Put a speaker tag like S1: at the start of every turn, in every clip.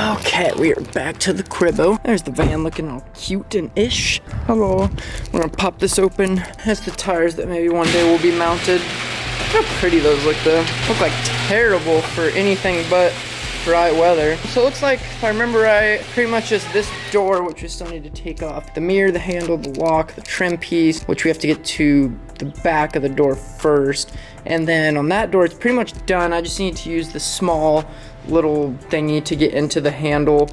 S1: Okay, we are back to the cribbo. There's the van looking all cute and ish. Hello. We're gonna pop this open. That's the tires that maybe one day will be mounted. Look how pretty those look though. Look like terrible for anything but dry weather. So it looks like, if I remember right, pretty much just this door, which we still need to take off. The mirror, the handle, the lock, the trim piece, which we have to get to the back of the door first. And then on that door, it's pretty much done. I just need to use the small little thingy to get into the handle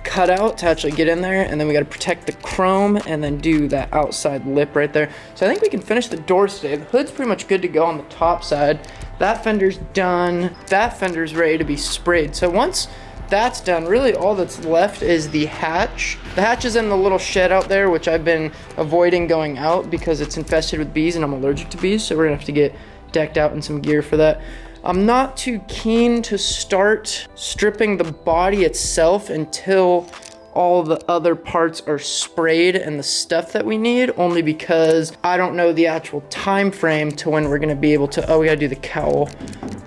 S1: cutout to actually get in there. And then we got to protect the chrome and then do that outside lip right there. So I think we can finish the doors today. The hood's pretty much good to go on the top side. That fender's done. That fender's ready to be sprayed. So once that's done, really all that's left is the hatch. The hatch is in the little shed out there, which I've been avoiding going out because it's infested with bees and I'm allergic to bees. So we're gonna have to get decked out in some gear for that. I'm not too keen to start stripping the body itself until all the other parts are sprayed and the stuff that we need, only because I don't know the actual time frame to when we're gonna be able to, oh, we gotta do the cowl.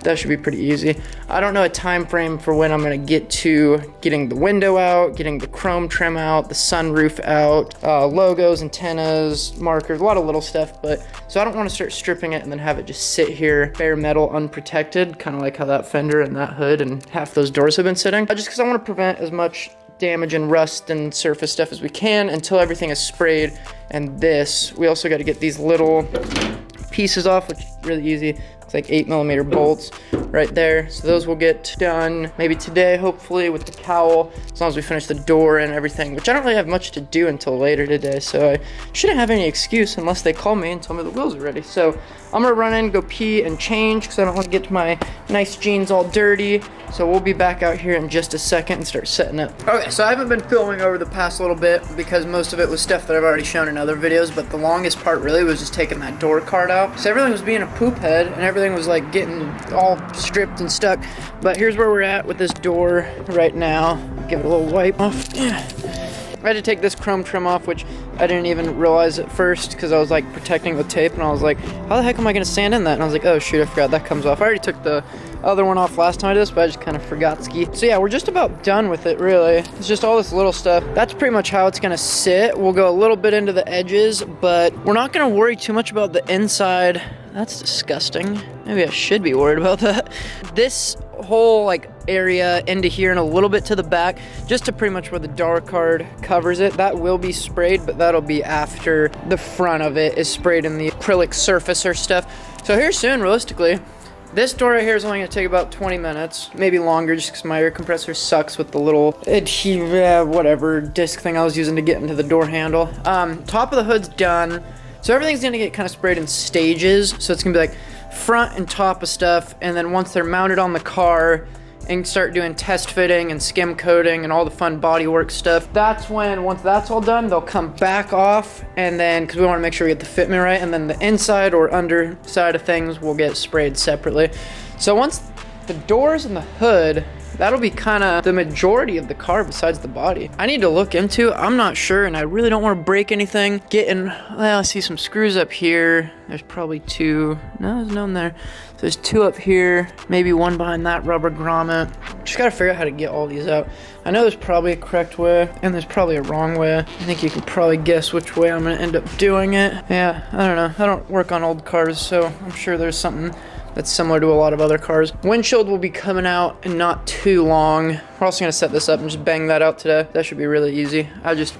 S1: That should be pretty easy. I don't know a time frame for when I'm gonna get to getting the window out, getting the chrome trim out, the sunroof out, logos, antennas, markers, a lot of little stuff, but so I don't wanna start stripping it and then have it just sit here, bare metal, unprotected, kind of like how that fender and that hood and half those doors have been sitting. Just because I wanna prevent as much damage and rust and surface stuff as we can until everything is sprayed. And this, we also got to get these little pieces off, which is really easy. It's like 8mm bolts right there. So those will get done maybe today, hopefully, with the cowl, as long as we finish the door and everything, which I don't really have much to do until later today. So I shouldn't have any excuse unless they call me and tell me the wheels are ready. So I'm gonna run in, go pee and change because I don't want to get to my nice jeans all dirty. So we'll be back out here in just a second and start setting up. Okay, so I haven't been filming over the past little bit because most of it was stuff that I've already shown in other videos, but the longest part really was just taking that door card out. So everything was being a poop head and everything was like getting all stripped and stuck. But here's where we're at with this door right now. Give it a little wipe off. I had to take this chrome trim off, which I didn't even realize at first because I was like protecting with tape and I was like, how the heck am I gonna sand in that? And I was like, oh shoot, I forgot that comes off. I already took the other one off last time I did this, but I just kind of forgot ski. So yeah, we're just about done with it really. It's just all this little stuff. That's pretty much how it's gonna sit. We'll go a little bit into the edges, but we're not gonna worry too much about the inside. That's disgusting. Maybe I should be worried about that. This whole like area into here and a little bit to the back, just to pretty much where the door card covers it, that will be sprayed, but that'll be after the front of it is sprayed in the acrylic surface or stuff. So here soon, realistically. This door right here is only gonna take about 20 minutes, maybe longer, just because my air compressor sucks with the little whatever disc thing I was using to get into the door handle. Top of the hood's done. So everything's gonna get kind of sprayed in stages. So it's gonna be like front and top of stuff. And then once they're mounted on the car and start doing test fitting and skim coating and all the fun bodywork stuff, that's when, once that's all done, they'll come back off. And then, cause we wanna make sure we get the fitment right. And then the inside or underside of things will get sprayed separately. So once the doors and the hood, that'll be kind of the majority of the car besides the body. I need to look into, I'm not sure, and I really don't want to break anything. Well, I see some screws up here. There's probably two. No, there's none there. So there's two up here, maybe one behind that rubber grommet. Just got to figure out how to get all these out. I know there's probably a correct way, and there's probably a wrong way. I think you can probably guess which way I'm going to end up doing it. Yeah, I don't know. I don't work on old cars, so I'm sure there's something that's similar to a lot of other cars. Windshield will be coming out in not too long. We're also gonna set this up and just bang that out today. That should be really easy.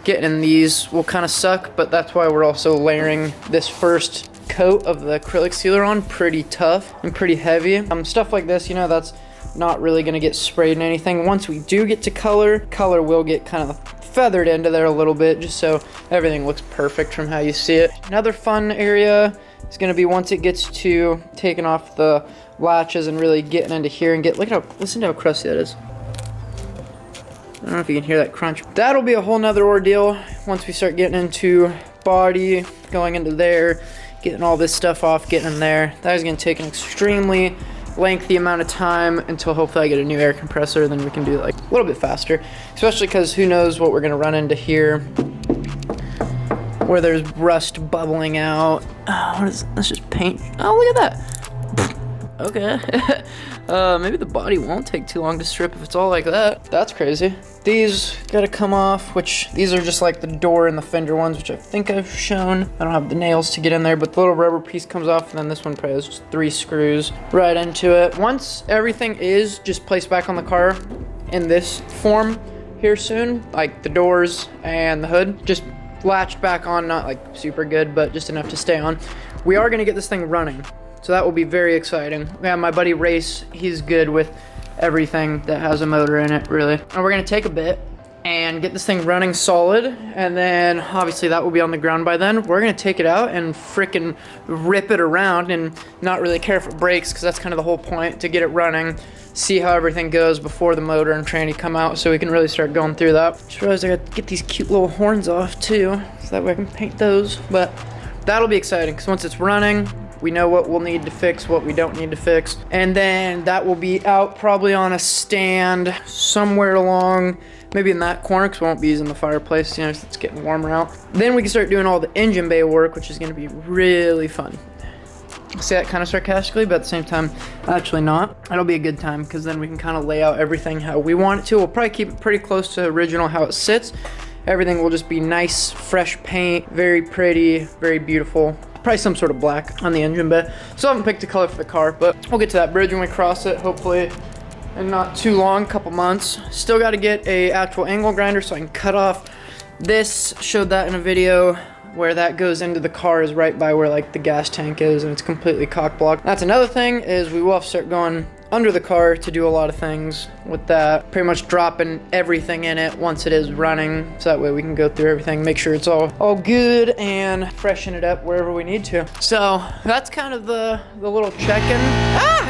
S1: Getting in these will kind of suck, but that's why we're also layering this first coat of the acrylic sealer on pretty tough and pretty heavy. Stuff like this, you know, that's not really gonna get sprayed in anything. Once we do get to color will get kind of feathered into there a little bit, just so everything looks perfect from how you see it. Another fun area is going to be once it gets to taking off the latches and really getting into here and listen to how crusty that is. I don't know if you can hear that crunch. That'll be a whole nother ordeal once we start getting into body, going into there, getting all this stuff off, getting in there. That is going to take an extremely lengthy amount of time until hopefully I get a new air compressor, then we can do it like a little bit faster, especially because who knows what we're going to run into here where there's rust bubbling out. Oh, what is, let's just paint. Oh, look at that. Okay. Maybe the body won't take too long to strip if it's all like that. That's crazy. These gotta come off, which these are just like the door and the fender ones, which I think I've shown. I don't have the nails to get in there, but the little rubber piece comes off, and then this one probably has just 3 screws right into it. Once everything is just placed back on the car in this form here soon, like the doors and the hood, just latched back on, not like super good, but just enough to stay on. We are gonna get this thing running, so that will be very exciting. Yeah, my buddy Race, he's good with everything that has a motor in it, really. And we're gonna take a bit and get this thing running solid, and then obviously that will be on the ground by then. We're gonna take it out and frickin' rip it around and not really care if it breaks, because that's kind of the whole point, to get it running, see how everything goes before the motor and tranny come out, so we can really start going through that. Just realized I got to get these cute little horns off too, so that way I can paint those. But that'll be exciting, because once it's running, we know what we'll need to fix, what we don't need to fix. And then that will be out probably on a stand somewhere along, maybe in that corner, because we won't be using the fireplace, you know, it's getting warmer out. Then we can start doing all the engine bay work, which is gonna be really fun. I say that kind of sarcastically, but at the same time, actually not. It'll be a good time, because then we can kind of lay out everything how we want it to. We'll probably keep it pretty close to original how it sits. Everything will just be nice, fresh paint, very pretty, very beautiful. Probably some sort of black on the engine bay. Still haven't picked a color for the car, but we'll get to that bridge when we cross it, hopefully in not too long, couple months. Still got to get a actual angle grinder so I can cut off this. Showed that in a video. Where that goes into the car is right by where like the gas tank is, and it's completely cock blocked. That's another thing, is we will have to start going under the car to do a lot of things with that. Pretty much dropping everything in it once it is running, so that way we can go through everything, make sure it's all good, and freshen it up wherever we need to. So that's kind of the little check-in.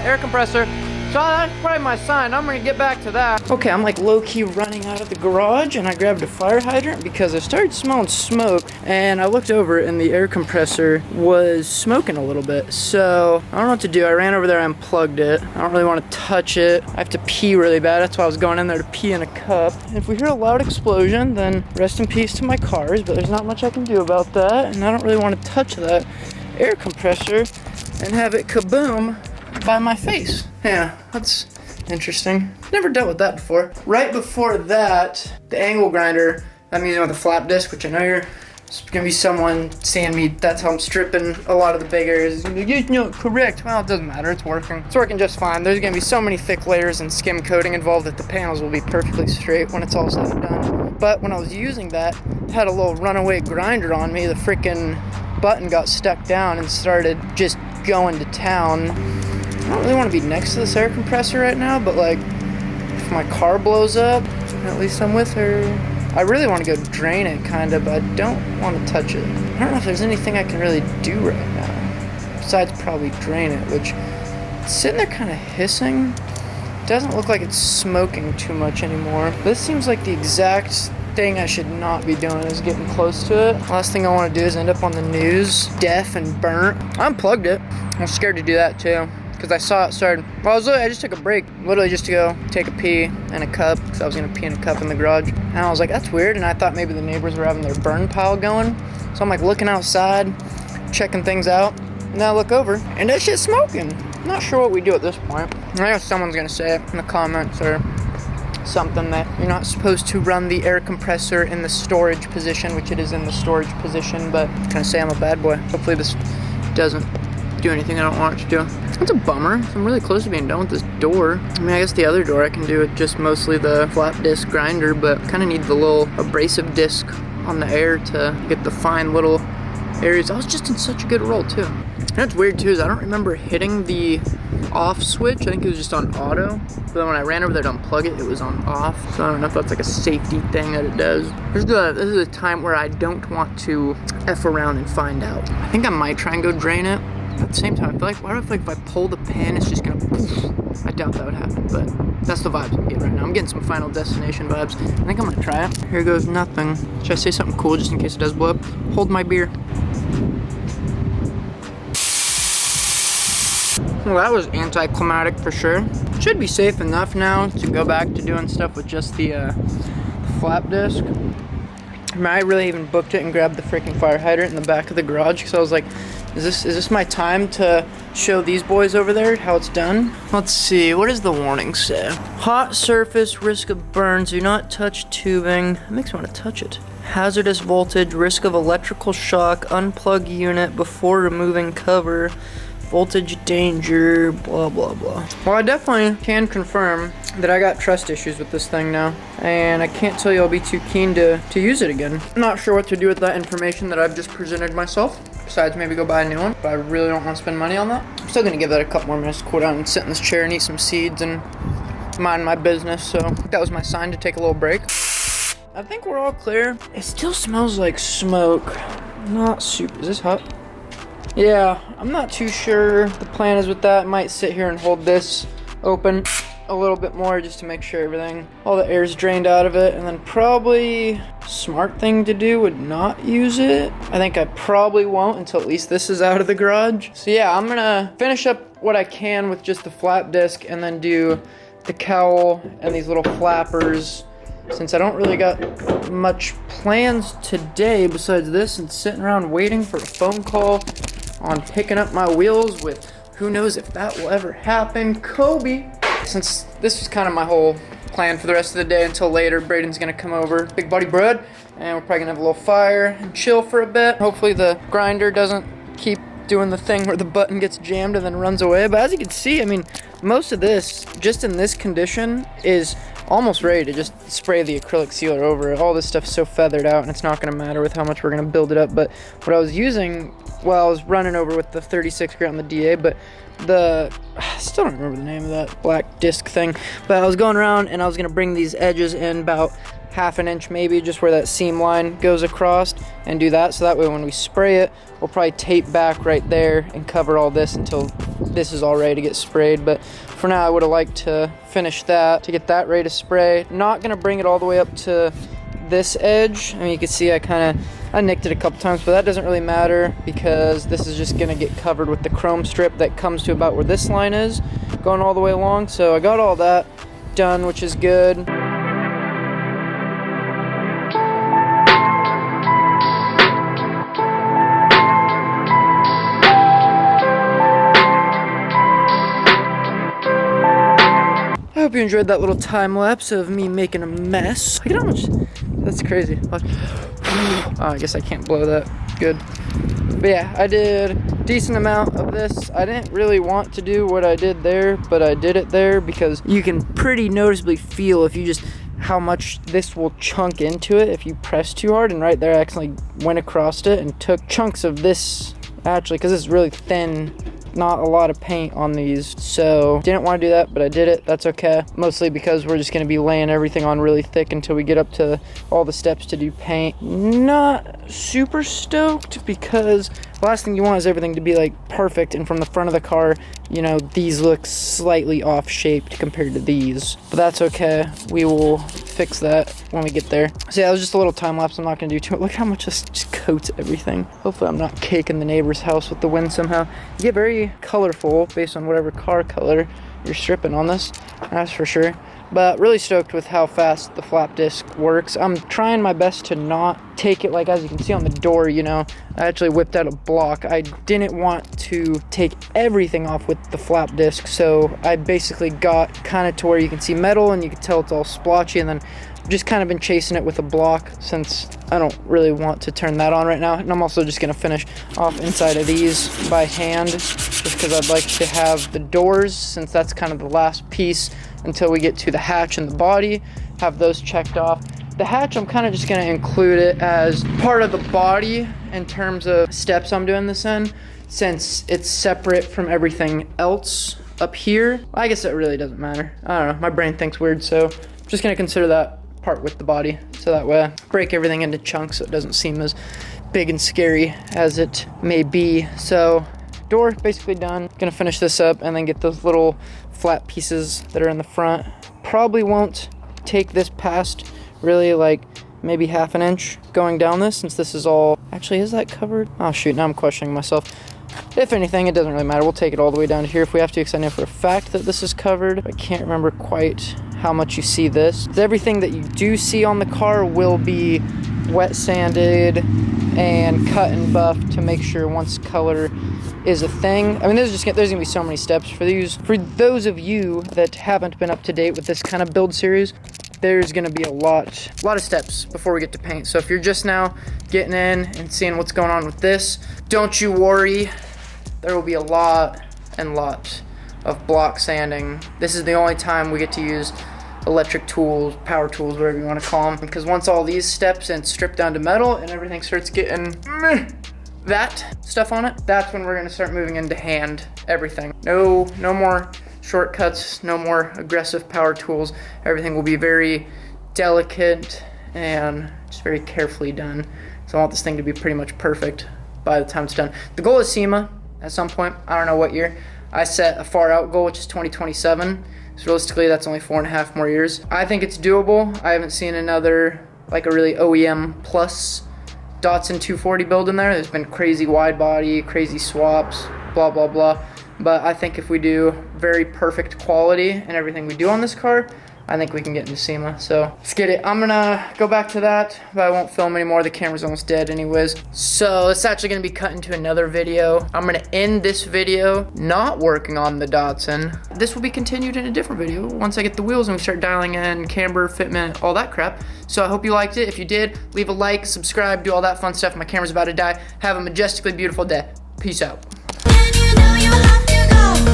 S1: Air compressor. So that's probably my sign. I'm gonna get back to that. Okay, I'm like low-key running out of the garage, and I grabbed a fire hydrant because I started smelling smoke, and I looked over and the air compressor was smoking a little bit. So I don't know what to do. I ran over there, I unplugged it. I don't really want to touch it. I have to pee really bad. That's why I was going in there to pee in a cup. And if we hear a loud explosion, then rest in peace to my cars, but there's not much I can do about that, and I don't really want to touch that air compressor and have it kaboom by my face. Yeah, that's interesting. Never dealt with that before. Right before that, the angle grinder, I'm using with a flap disc, which I know it's gonna be someone seeing me, that's how I'm stripping a lot of the big areas. You know, correct. Well, it doesn't matter, it's working. It's working just fine. There's gonna be so many thick layers and skim coating involved that the panels will be perfectly straight when it's all said and done. But when I was using that, I had a little runaway grinder on me. The freaking button got stuck down and started just going to town. I don't really want to be next to this air compressor right now, but like, if my car blows up, at least I'm with her. I really want to go drain it, kind of, but I don't want to touch it. I don't know if there's anything I can really do right now, besides probably drain it, which it's sitting there kind of hissing. It doesn't look like it's smoking too much anymore. This seems like the exact thing I should not be doing, is getting close to it. Last thing I want to do is end up on the news, deaf and burnt. I unplugged it. I'm scared to do that too, because I saw it started. Well, I just took a break, literally just to go take a pee in a cup, because I was going to pee in a cup in the garage. And I was like, that's weird, and I thought maybe the neighbors were having their burn pile going. So I'm like looking outside, checking things out, and then I look over, and that shit's smoking. I'm not sure what we do at this point. I know someone's going to say it in the comments or something, that you're not supposed to run the air compressor in the storage position, which it is in the storage position, but I'm gonna say I'm a bad boy. Hopefully this doesn't do anything I don't want it to do. It's a bummer. I'm really close to being done with this door. I mean, I guess the other door I can do with just mostly the flap disc grinder, but kind of need the little abrasive disc on the air to get the fine little areas. I was just in such a good roll too. And what's weird too is I don't remember hitting the off switch. I think it was just on auto, but then when I ran over there to unplug it, it was on off. So I don't know if that's like a safety thing that it does. This is a time where I don't want to F around and find out. I think I might try and go drain it. At the same time, I feel like, why do I feel like if I pull the pin, it's just gonna poof? I doubt that would happen, but that's the vibes I'm getting right now. I'm getting some Final Destination vibes. I think I'm gonna try it. Here goes nothing. Should I say something cool just in case it does blow up? Hold my beer. Well, that was anticlimactic for sure. Should be safe enough now to go back to doing stuff with just the flap disc. I mean, I really even booked it and grabbed the freaking fire hydrant in the back of the garage, because I was like, Is this my time to show these boys over there how it's done? Let's see, what does the warning say? Hot surface, risk of burns, do not touch tubing. It makes me want to touch it. Hazardous voltage, risk of electrical shock, unplug unit before removing cover, voltage danger, blah, blah, blah. Well, I definitely can confirm that I got trust issues with this thing now, and I can't tell you I'll be too keen to use it again. Not sure what to do with that information that I've just presented myself, besides maybe go buy a new one, but I really don't want to spend money on that. I'm still gonna give that a couple more minutes to cool down and sit in this chair and eat some seeds and mind my business, so that was my sign to take a little break. I think we're all clear. It still smells like smoke. Not super, is this hot? Yeah, I'm not too sure the plan is with that. I might sit here and hold this open a little bit more just to make sure all the air's drained out of it, and then probably smart thing to do would not use it. I think I probably won't until at least this is out of the garage. So yeah, I'm gonna finish up what I can with just the flap disc and then do the cowl and these little flappers, since I don't really got much plans today besides this and sitting around waiting for a phone call on picking up my wheels with who knows if that will ever happen, Kobe. Since this was kind of my whole plan for the rest of the day until later, Braden's gonna come over, big buddy Brad, and we're probably gonna have a little fire and chill for a bit. Hopefully the grinder doesn't keep doing the thing where the button gets jammed and then runs away. But as you can see, I mean, most of this, just in this condition, is almost ready to just spray the acrylic sealer over it. All this stuff's so feathered out and it's not gonna matter with how much we're gonna build it up. But what I was using, well, I was running over with the 36 grit on the DA, but I still don't remember the name of that black disc thing, but I was going around and I was gonna bring these edges in about half an inch maybe, just where that seam line goes across, and do that, so that way when we spray it, we'll probably tape back right there and cover all this until this is all ready to get sprayed. But for now, I would have liked to finish that to get that ready to spray. Not gonna bring it all the way up to this edge. I mean, you can see I nicked it a couple times, but that doesn't really matter because this is just gonna get covered with the chrome strip that comes to about where this line is, going all the way along. So I got all that done, which is good. I hope you enjoyed that little time lapse of me making a mess. Look at how much, that's crazy. Oh, I guess I can't blow that, good. But yeah, I did a decent amount of this. I didn't really want to do what I did there, but I did it there because you can pretty noticeably feel if you just, how much this will chunk into it if you press too hard. And right there I accidentally went across it and took chunks of this, actually, because it's really thin, not a lot of paint on these, so didn't want to do that, but I did it. That's okay, mostly because we're just going to be laying everything on really thick until we get up to all the steps to do paint. Not super stoked because the last thing you want is everything to be like perfect, and from the front of the car, you know, these look slightly off shaped compared to these, but that's okay. We will fix that when we get there. So yeah, it was just a little time lapse. I'm not gonna do too much. Look how much this just coats everything. Hopefully I'm not caking the neighbor's house with the wind somehow. You get very colorful based on whatever car color you're stripping on this, that's for sure. But really stoked with how fast the flap disc works. I'm trying my best to not take it, like as you can see on the door, you know, I actually whipped out a block. I didn't want to take everything off with the flap disc, so I basically got kind of to where you can see metal and you can tell it's all splotchy, and then just kind of been chasing it with a block since I don't really want to turn that on right now. And I'm also just gonna finish off inside of these by hand, just because I'd like to have the doors, since that's kind of the last piece until we get to the hatch and the body, have those checked off. The hatch, I'm kind of just gonna include it as part of the body in terms of steps I'm doing this in, since it's separate from everything else up here. Well, I guess it really doesn't matter. I don't know, my brain thinks weird, so I'm just gonna consider that part with the body, so that way I break everything into chunks so it doesn't seem as big and scary as it may be. So door basically done. Gonna finish this up and then get those little flat pieces that are in the front. Probably won't take this past really like maybe half an inch going down this, since this is all, actually is that covered? Oh shoot, now I'm questioning myself. If anything, it doesn't really matter. We'll take it all the way down to here if we have to, because I know for a fact that this is covered. I can't remember quite how much you see this. Everything that you do see on the car will be wet sanded and cut and buff to make sure once color is a thing. I mean, there's gonna be so many steps for these. For those of you that haven't been up to date with this kind of build series, there's gonna be a lot of steps before we get to paint. So if you're just now getting in and seeing what's going on with this, don't you worry. There will be a lot of block sanding. This is the only time we get to use electric tools, power tools, whatever you want to call them, because once all these steps and strip down to metal and everything starts getting that stuff on it, that's when we're going to start moving into hand everything. No more shortcuts, no more aggressive power tools. Everything will be very delicate and just very carefully done. So I want this thing to be pretty much perfect by the time it's done. The goal is SEMA at some point. I don't know what year. I set a far out goal, which is 2027. So realistically, that's only 4.5 more years. I think it's doable. I haven't seen another, like a really OEM plus Datsun 240 build in there. There's been crazy wide body, crazy swaps, blah, blah, blah. But I think if we do very perfect quality and everything we do on this car, I think we can get into SEMA. So let's get it. I'm gonna go back to that, but I won't film anymore. The camera's almost dead anyways. So it's actually gonna be cut into another video. I'm gonna end this video not working on the Datsun. This will be continued in a different video once I get the wheels and we start dialing in camber, fitment, all that crap. So I hope you liked it. If you did, leave a like, subscribe, do all that fun stuff. My camera's about to die. Have a majestically beautiful day. Peace out.
S2: And you know you have to go.